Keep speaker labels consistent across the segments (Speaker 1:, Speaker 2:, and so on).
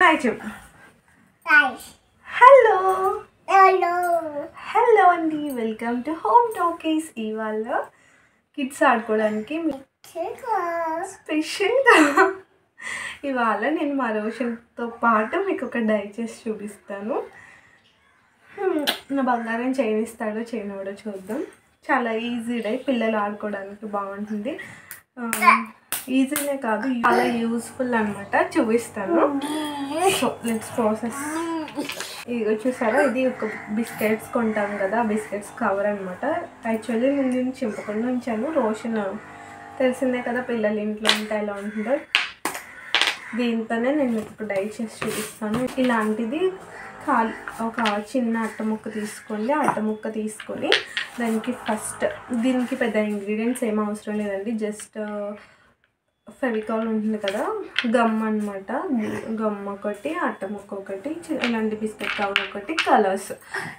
Speaker 1: Hi చెప్పు. Hello hello అండి, welcome to home talkies. ఇవాళ కిడ్స్ ఆడుకోవడానికి స్పెషల్గా ఇవాళ నేను మా రోషన్తో పాటు మీకు ఒక డై చేసి చూపిస్తాను. నా బంగారం చేయనిస్తాడో చేయనివాడో చూద్దాం. చాలా ఈజీ డై, పిల్లలు ఆడుకోవడానికి బాగుంటుంది. ఈజీనే కాదు, చాలా యూస్ఫుల్ అనమాట. చూపిస్తాను. So let's process. ఇది చూసారా, ఇది ఒక బిస్కెట్స్ కొంటాం కదా, బిస్కెట్స్ కవర్ అనమాట. యాక్చువల్లీ నేను దీన్ని చింపకుండా ఉంచాను. రోషన్ తెలిసిందే కదా, పిల్లలు ఇంట్లో ఉంటే ఎలా ఉంటుందో. దీంతోనే నేను మీకు డై చేసి చూపిస్తాను. ఇలాంటిది ఒక చిన్న అట్ట ముక్క తీసుకోండి. అట్ట ముక్క తీసుకొని దీనికి పెద్ద ఇంగ్రీడియంట్స్ ఏం అవసరం లేదండి. జస్ట్ ఫెవికాల్ ఉంటుంది కదా, గమ్ అనమాట. గమ్ ఒకటి, అట్ట ముక్క ఒకటి, ఇలాంటి బిస్కెట్ కవర్ ఒకటి, కలర్స్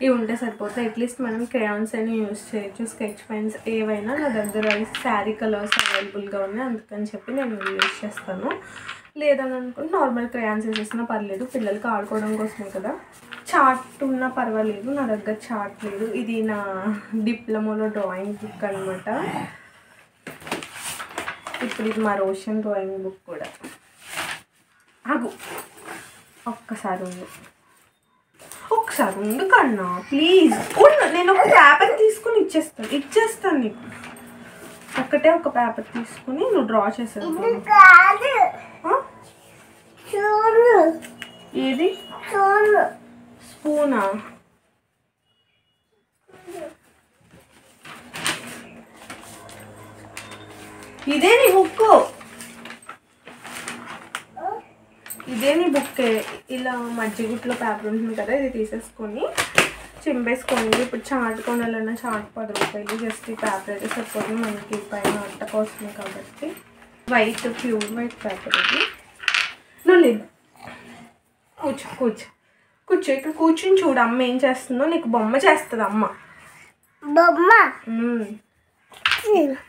Speaker 1: ఇవి ఉంటే సరిపోతాయి. అట్లీస్ట్ మనం క్రేయాన్స్ అయినా యూస్ చేయొచ్చు, స్కెచ్ పెన్స్ ఏవైనా. నా దగ్గర శారీ కలర్స్ అవైలబుల్గా ఉన్నాయి, అందుకని చెప్పి నేను యూస్ చేస్తాను. లేదని అనుకుంటే నార్మల్ క్రేయాన్స్ వేసేసినా పర్లేదు, పిల్లలకి ఆడుకోవడం కోసమే కదా. చార్ట్ ఉన్నా పర్వాలేదు, నా దగ్గర చార్ట్ లేదు. ఇది నా డిప్లొమాలో డ్రాయింగ్ బుక్ అనమాట. ఇప్పుడు ఇది మా రోషన్ డ్రాయింగ్ బుక్ కూడా. ఆగు, ఒక్కసారి ఉండు కన్నా ప్లీజ్. నేను ఒక పేపర్ తీసుకుని ఇచ్చేస్తాను నీకు. ఒక్కటే ఒక పేపర్ తీసుకుని నువ్వు డ్రా చేసావు. ఏది స్పూనా? ఇదే నీ బుక్, ఇదే నీ బుక్. ఇలా మజ్జిగుట్లో పేపర్ ఉంటుంది కదా, ఇది తీసేసుకొని చింపేసుకోండి. ఇప్పుడు చాట్ కొనాలన్నా చాట్ 10 రూపాయలు. జస్ట్ ఈ పేపర్ అయితే సరిపోతుంది మనకి, పైన అట్ట కోసమే కాబట్టి. ప్యూర్ వైట్ పేపర్ ఇది. నువ్వు లేదు, కూర్చో ఇక్కడ కూర్చుని చూడు అమ్మ ఏం చేస్తుందో. నీకు బొమ్మ చేస్తుంది అమ్మ.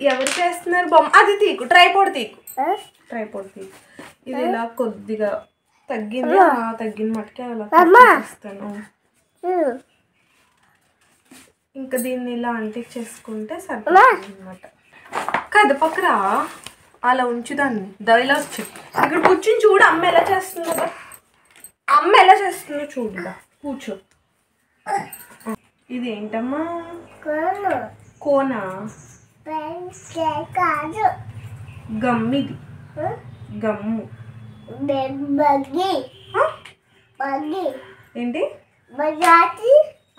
Speaker 1: ఎవరు చేస్తున్నారు బొమ్మ? అది తీకు, ట్రైపోడ్ తీకు. ఇది ఇలా కొద్దిగా తగ్గిన మట్టుకే అలా చేస్తాను. ఇంకా దీన్ని ఇలా అంటించేసుకుంటే సరిపోతుంది అనమాట. కదపకరా, అలా ఉంచుదాన్ని. ఇలా వచ్చి ఇక్కడ కూర్చుని చూడు అమ్మ ఎలా చేస్తుందో. చూడులా, కూర్చో. ఇది ఏంటమ్మా? కోనా? గమ్. ఇది గమ్ము. ఏంటి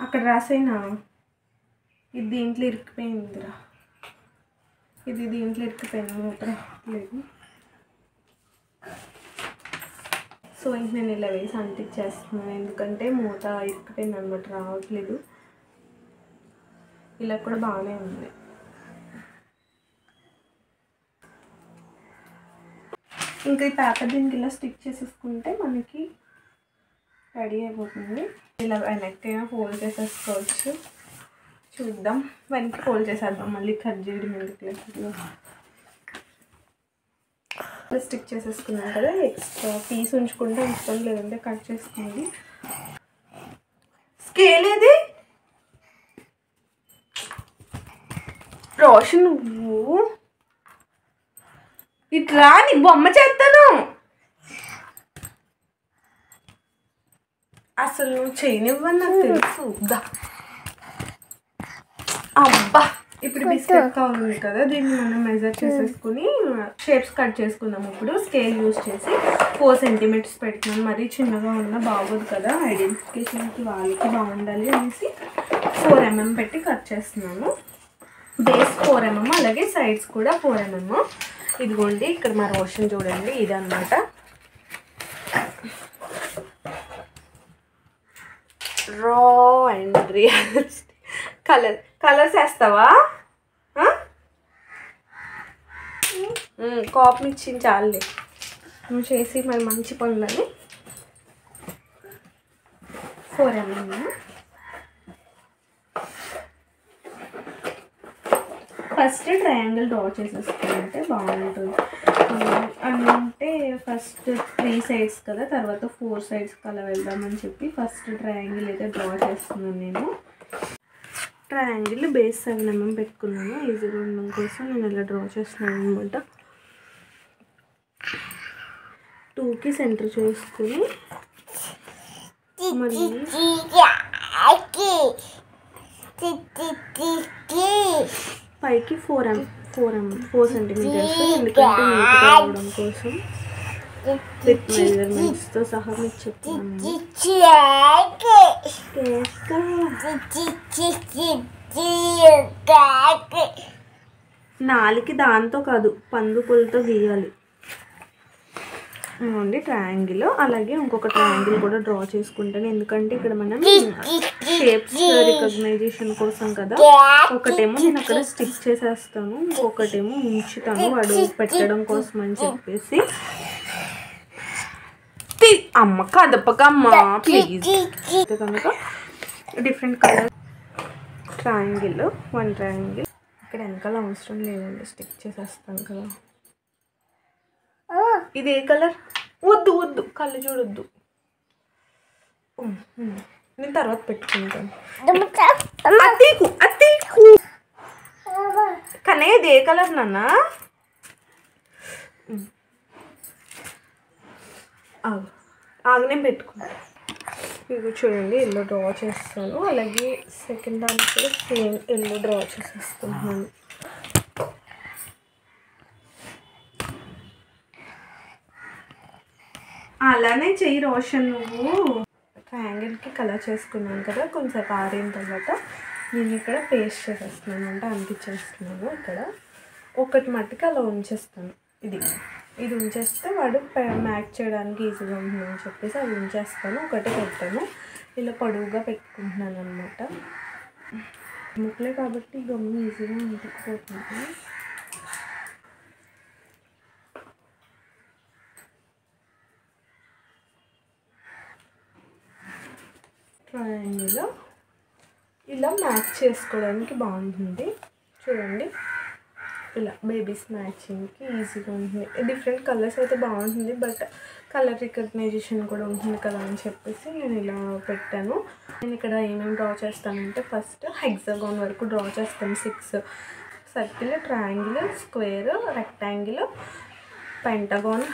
Speaker 1: అక్కడ రాసేనా? ఇది దీంట్లో ఇరికిపోయిందిరా. మూత లేదు. సో ఇంక నేను ఇలా వేసి అంటించేస్తున్నాను, ఎందుకంటే మూత ఇరికిపోయింది అనమాట, రావట్లేదు. ఇలా కూడా బాగానే ఉంది. ఇంకా ఈ పేపర్ దీనికి ఇలా స్టిక్ చేసేసుకుంటే మనకి రెడీ అయిపోతుంది. ఇలా వెనక్కైనా ఫోల్డ్ చేసేసుకోవచ్చు. చూద్దాం, వెనక్కి ఫోల్డ్ చేసేద్దాం, మళ్ళీ కట్ చేయడం ఎందుకు. స్టిక్ చేసేసుకున్నాం కదా, ఎక్స్ట్రా పీస్ ఉంచుకుంటే ఉంచుకోండి, లేదంటే కట్ చేసుకోండి. స్కేల్ ఏది రోషన్? నువ్వు ఇట్లా నీ బొమ్మ చేస్తాను. అసలు నువ్వు చేయనివ్వని నాకు తెలుసు. అబ్బా, ఇప్పుడు బిస్కెట్ కావాలి కదా, దీన్ని మనం మెజర్ చేసేసుకుని షేప్స్ కట్ చేసుకుందాం. ఇప్పుడు స్కేల్ యూజ్ చేసి 4 సెంటీమీటర్స్ పెడుతున్నాను. మరీ చిన్నగా ఉన్నా బాగోదు కదా, ఐడెంటిఫికేషన్కి వాళ్ళకి బాగుండాలి అనేసి 4 mm పెట్టి కట్ చేస్తున్నాను. బేస్ 4 mm, అలాగే సైడ్స్ కూడా 4 mm. ఇదిగోండి, ఇక్కడ మా రోషన్ చూడండి, ఇది అనమాట. రా అండ్ రియలిస్టిక్ కలర్స్ వేస్తావా? కాపీ ఇచ్చింది చాలే, నువ్వు చేసి మరి మంచి పనులని. 4 mm. ఫస్ట్ ట్రయాంగిల్ డ్రా చేసేసుకుంటే బాగుంటుంది. అంటే ఫస్ట్ 3 సైడ్స్ కదా, తర్వాత 4 సైడ్స్ అలా వెళ్దామని చెప్పి ఫస్ట్ ట్రయాంగిల్ అయితే డ్రా చేస్తున్నాను. నేను ట్రయాంగిల్ బేస్ 7 mm పెట్టుకున్నాను. ఈజీగా ఉండడం కోసం నేను ఇలా డ్రా చేస్తున్నాను అనమాట. 2కి సెంటర్ చేసుకుని మళ్ళీ పైకి 4 సెంటీమీటర్స్, ఎందుకంటే నీట్గా రావడం కోసం విత్ మెజర్మెంట్స్తో సహా మీకు చెప్తున్నాను. నాలుగు దాంతో కాదు, పందు పుల్లతో గీయాలి. ఇవ్వండి ట్రయాంగిల్. అలాగే ఇంకొక ట్రయాంగిల్ కూడా డ్రా చేసుకుంటాను, ఎందుకంటే ఇక్కడ మనం షేప్స్ రికగ్నైజేషన్ కోసం కదా. ఒకటేమో నేను అక్కడ స్టిక్ చేసేస్తాను, ఇంకొకటేమో ఉంచుతాను వాడు పెట్టడం కోసం అని చెప్పేసి. అమ్మ కదపకమ్మ ప్లీజ్. కనుక డిఫరెంట్ కలర్ ట్రయాంగిల్, 1 ట్రయాంగిల్ ఇక్కడ వెనకాల అవసరం లేదండి, స్టిక్ చేసేస్తాను కదా. ఇది ఏ కలర్? వద్దు వద్దు, కళ్ళు చూడొద్దు, నేను తర్వాత పెట్టుకుంటాను. కానీ ఇది ఏ కలర్ నాన్న? ఆగ్నే పెట్టుకుంటాను. ఇది చూడండి ఎల్లో డ్రా చేస్తాను. అలాగే సెకండ్ దానికి కూడా సేమ్ ఎల్లో డ్రా చేసేస్తున్నాను. అలానే చెయ్యి రోషన్ నువ్వు. ట్రయాంగిల్కి కలర్ చేసుకున్నాను కదా, కొంచెం ఆరిన తర్వాత నేను ఇక్కడ పేస్ట్ చేసేస్తున్నాను, అంటే అంటించేస్తున్నాను. ఇక్కడ ఒకటి మట్టుకు అలా ఉంచేస్తాను. ఇది ఉంచేస్తే వాడు మ్యాచ్ చేయడానికి ఈజీగా ఉంటుందని చెప్పేసి అది ఉంచేస్తాను. ఒకటే పెట్టాను, ఇలా పొడవుగా పెట్టుకుంటున్నాను అనమాట. ముక్కలే కాబట్టి గమ్ము ఈజీగా అంటుకుపోతుంది. ట్రయాంగిల్ ఇలా మ్యాచ్ చేసుకోవడానికి బాగుంటుంది. చూడండి ఇలా బేబీస్ మ్యాచింగ్కి ఈజీగా ఉంటుంది. డిఫరెంట్ కలర్స్ అయితే బాగుంటుంది, బట్ కలర్ రికగ్నైజేషన్ కూడా ఉంటుంది కదా అని చెప్పేసి నేను ఇలా పెట్టాను. నేను ఇక్కడ ఏమేమి డ్రా చేస్తానంటే ఫస్ట్ హెక్సాగాన్ వరకు డ్రా చేస్తాను. 6 circle, triangle, square, rectangle, pentagon,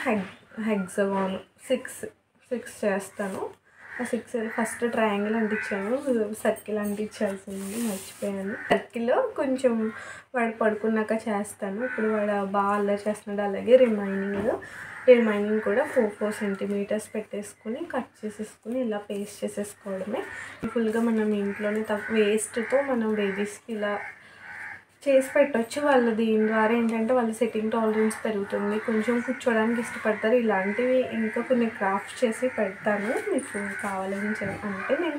Speaker 1: hexagon 6 చేస్తాను. ఆ 6 ఫస్ట్ ట్రయాంగిల్ అంటించాను, సర్కిల్ అంటించాల్సింది మర్చిపోయాను. సర్కిల్ కొంచెం వాడు పడుకున్నాక చేస్తాను, ఇప్పుడు వాడు బాగా అల్లరి చేస్తున్నాడు. అలాగే రిమైనింగ్ కూడా 4 సెంటీమీటర్స్ పెట్టేసుకుని కట్ చేసేసుకుని ఇలా పేస్ట్ చేసేసుకోవడమే. ఫుల్గా మనం ఇంట్లోనే వేస్ట్తో మనం బేబీస్కి ఇలా చేసి పెట్టవచ్చు. వాళ్ళు దీని ద్వారా ఏంటంటే వాళ్ళ సెట్టింగ్ టాలరెన్స్ పెరుగుతుంది, కొంచెం కూర్చోడానికి ఇష్టపడతారు. ఇలాంటివి ఇంకా కొన్ని క్రాఫ్ట్స్ చేసి పెడతాను మీకు కావాలని అంటే. నేను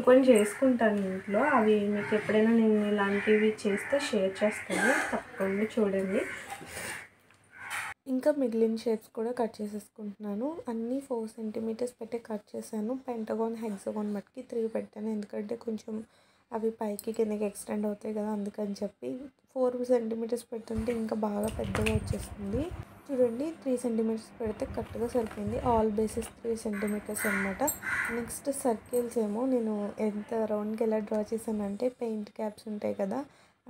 Speaker 1: కొన్ని చేసుకుంటాను ఇంట్లో, అవి మీకు ఎప్పుడైనా నేను ఇలాంటివి చేస్తే షేర్ చేస్తాను, తప్పకుండా చూడండి. ఇంకా మిగిలిన షేప్స్ కూడా కట్ చేసేసుకుంటున్నాను. అన్నీ 4 సెంటీమీటర్స్ పెట్టి కట్ చేశాను. పెంటగాన్, హెక్సాగాన్ మట్టుకి 3 పెట్టాను, ఎందుకంటే కొంచెం అవి పైకి కిందకి ఎక్స్టెండ్ అవుతాయి కదా, అందుకని చెప్పి. 4 సెంటీమీటర్స్ పెడుతుంటే ఇంకా బాగా పెద్దగా వచ్చేస్తుంది. చూడండి 3 సెంటీమీటర్స్ పెడితే కరెక్ట్గా సరిపోయింది. ఆల్ బేసెస్ 3 సెంటీమీటర్స్ అనమాట. నెక్స్ట్ సర్కిల్స్ ఏమో నేను ఎంత రౌండ్కి ఎలా డ్రా చేశానంటే పెయింట్ క్యాప్స్ ఉంటాయి కదా,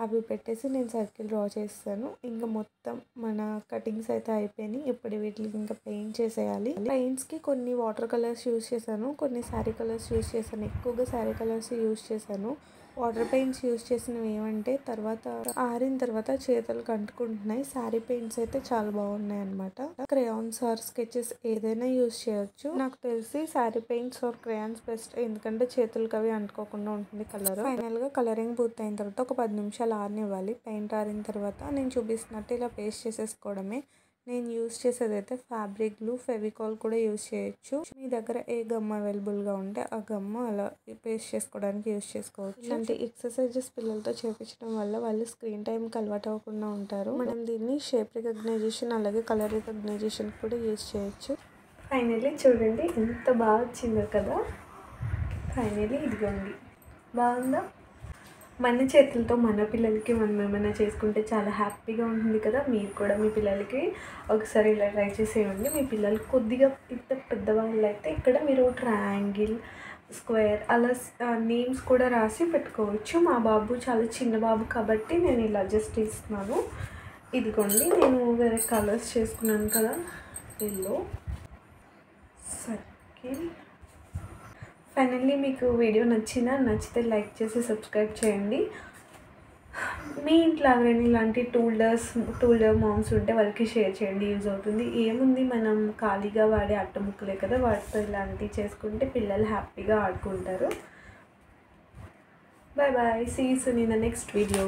Speaker 1: అవి పెట్టేసి నేను సర్కిల్ డ్రా చేస్తాను. ఇంకా మొత్తం మన కటింగ్స్ అయితే అయిపోయినాయి. ఇప్పుడు వీటికి ఇంకా పెయింట్ చేసేయాలి. పెయింట్స్కి కొన్ని వాటర్ కలర్స్ యూజ్ చేశాను, కొన్ని శారీ కలర్స్ యూజ్ చేశాను. ఎక్కువగా శారీ కలర్స్ యూజ్ చేశాను. వాటర్ పెయింట్స్ యూజ్ చేసినవి ఏమంటే తర్వాత ఆరిన తర్వాత చేతులకు అంటుకుంటున్నాయి. శారీ పెయింట్స్ అయితే చాలా బాగున్నాయి అనమాట. క్రేయాన్స్ ఆర్ స్కెచెస్ ఏదైనా యూజ్ చేయొచ్చు. నాకు తెలిసి శారీ పెయింట్స్ ఆర్ క్రేయాన్స్ బెస్ట్, ఎందుకంటే చేతులకు అవి అంటుకోకుండా ఉంటుంది కలర్. ఫైనల్ గా కలరింగ్ పూర్తయిన తర్వాత ఒక 10 నిమిషాలు ఆరనివ్వాలి. పెయింట్ ఆరిన తర్వాత నేను చూపిస్తున్నట్టు ఇలా పేస్ట్ చేసేసుకోవడమే. నేను యూజ్ చేసేది అయితే ఫ్యాబ్రిక్ గ్లూ, ఫెవికాల్ కూడా యూజ్ చేయొచ్చు. మీ దగ్గర ఏ గమ్ అవైలబుల్గా ఉంటే ఆ గమ్ అలా పేస్ట్ చేసుకోవడానికి యూజ్ చేసుకోవచ్చు. ఇలాంటి ఎక్సర్సైజెస్ పిల్లలతో చేయించడం వల్ల వాళ్ళు స్క్రీన్ టైంకి అలవాటు అవ్వకుండా ఉంటారు. మనం దీన్ని షేప్ రికగ్నైజేషన్ అలాగే కలర్ రికగ్నైజేషన్ కూడా యూజ్ చేయొచ్చు. ఫైనల్లీ చూడండి ఎంత బాగా వచ్చిందో కదా. ఫైనల్లీ ఇదిగోండి, బాగుందా? మన చేతులతో మన పిల్లలకి మనం ఏమైనా చేసుకుంటే చాలా హ్యాపీగా ఉంటుంది కదా. మీరు కూడా మీ పిల్లలకి ఒకసారి ఇలా ట్రై చేసేయండి. మీ పిల్లలు కొద్దిగా పెద్దవాళ్ళు అయితే ఇక్కడ మీరు ట్రయాంగిల్, స్క్వేర్ అలా నేమ్స్ కూడా రాసి పెట్టుకోవచ్చు. మా బాబు చాలా చిన్న బాబు కాబట్టి నేను ఇలా జస్ట్ ఇస్తున్నాను. ఇదిగోండి, నేను వేరే కలర్స్ చేసుకున్నాను కదా, ఎల్లో, సర్కిల్. ఫైనల్లీ మీకు వీడియో నచ్చితే లైక్ చేసి సబ్స్క్రైబ్ చేయండి. మీ ఇంట్లో ఎవరైనా ఇలాంటి టూల్డర్ మామ్స్ ఉంటే వాళ్ళకి షేర్ చేయండి, యూజ్ అవుతుంది. ఏముంది, మనం ఖాళీగా వాడే అట్టముక్కలే కదా, వాటితో ఇలాంటివి చేసుకుంటే పిల్లలు హ్యాపీగా ఆడుకుంటారు. Bye bye, see you soon in the next video.